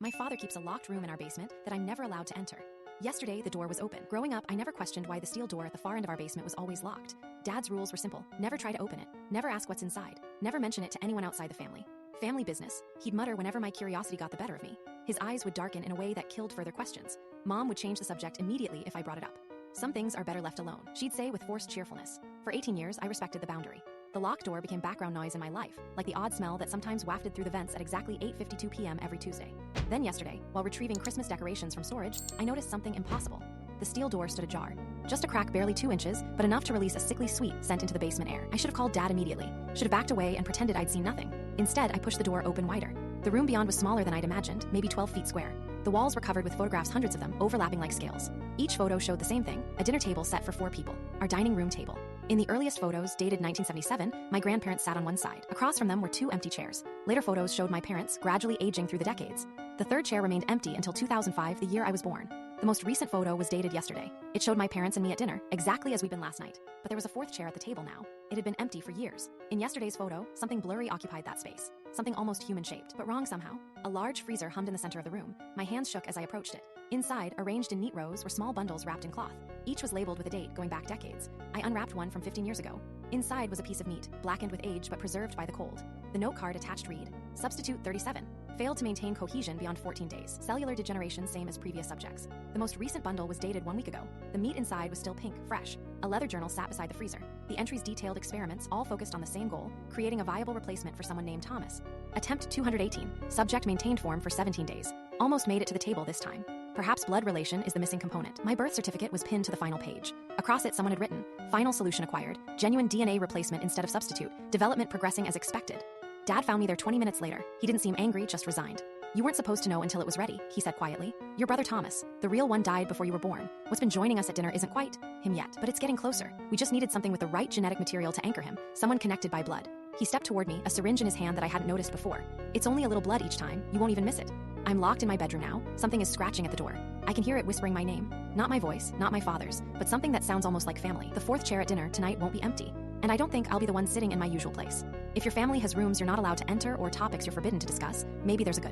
My father keeps a locked room in our basement that I'm never allowed to enter. Yesterday, the door was open. Growing up, I never questioned why the steel door at the far end of our basement was always locked. Dad's rules were simple. Never try to open it. Never ask what's inside. Never mention it to anyone outside the family. Family business, he'd mutter whenever my curiosity got the better of me. His eyes would darken in a way that killed further questions. Mom would change the subject immediately if I brought it up. Some things are better left alone, she'd say with forced cheerfulness. For 18 years, I respected the boundary. The locked door became background noise in my life, like the odd smell that sometimes wafted through the vents at exactly 8:52 p.m. every Tuesday. Then yesterday, while retrieving Christmas decorations from storage, I noticed something impossible. The steel door stood ajar. Just a crack barely 2 inches, but enough to release a sickly sweet scent into the basement air. I should have called Dad immediately. Should have backed away and pretended I'd seen nothing. Instead, I pushed the door open wider. The room beyond was smaller than I'd imagined, maybe 12 feet square. The walls were covered with photographs, hundreds of them, overlapping like scales. Each photo showed the same thing, a dinner table set for 4 people, our dining room table. In the earliest photos, dated 1977, my grandparents sat on one side. Across from them were 2 empty chairs. Later photos showed my parents gradually aging through the decades. The third chair remained empty until 2005, the year I was born. The most recent photo was dated yesterday. It showed my parents and me at dinner, exactly as we'd been last night. But there was a 4th chair at the table now. It had been empty for years. In yesterday's photo, something blurry occupied that space. Something almost human-shaped, but wrong somehow. A large freezer hummed in the center of the room. My hands shook as I approached it. Inside, arranged in neat rows, were small bundles wrapped in cloth. Each was labeled with a date going back decades. I unwrapped one from 15 years ago. Inside was a piece of meat, blackened with age but preserved by the cold. The note card attached read, Substitute 37. Failed to maintain cohesion beyond 14 days. Cellular degeneration same as previous subjects. The most recent bundle was dated 1 week ago. The meat inside was still pink, fresh. A leather journal sat beside the freezer. The entries detailed experiments, all focused on the same goal, creating a viable replacement for someone named Thomas. Attempt 218. Subject maintained form for 17 days. Almost made it to the table this time. Perhaps blood relation is the missing component. My birth certificate was pinned to the final page. Across it, someone had written, Final solution acquired. Genuine DNA replacement instead of substitute. Development progressing as expected. Dad found me there 20 minutes later. He didn't seem angry, just resigned. You weren't supposed to know until it was ready, he said quietly. Your brother Thomas, the real one, died before you were born. What's been joining us at dinner isn't quite him yet, but it's getting closer. We just needed something with the right genetic material to anchor him, someone connected by blood. He stepped toward me, a syringe in his hand that I hadn't noticed before. It's only a little blood each time, you won't even miss it. I'm locked in my bedroom now. Something is scratching at the door. I can hear it whispering my name. Not my voice, not my father's, but something that sounds almost like family. The 4th chair at dinner tonight won't be empty. And I don't think I'll be the one sitting in my usual place. If your family has rooms you're not allowed to enter or topics you're forbidden to discuss, maybe there's a good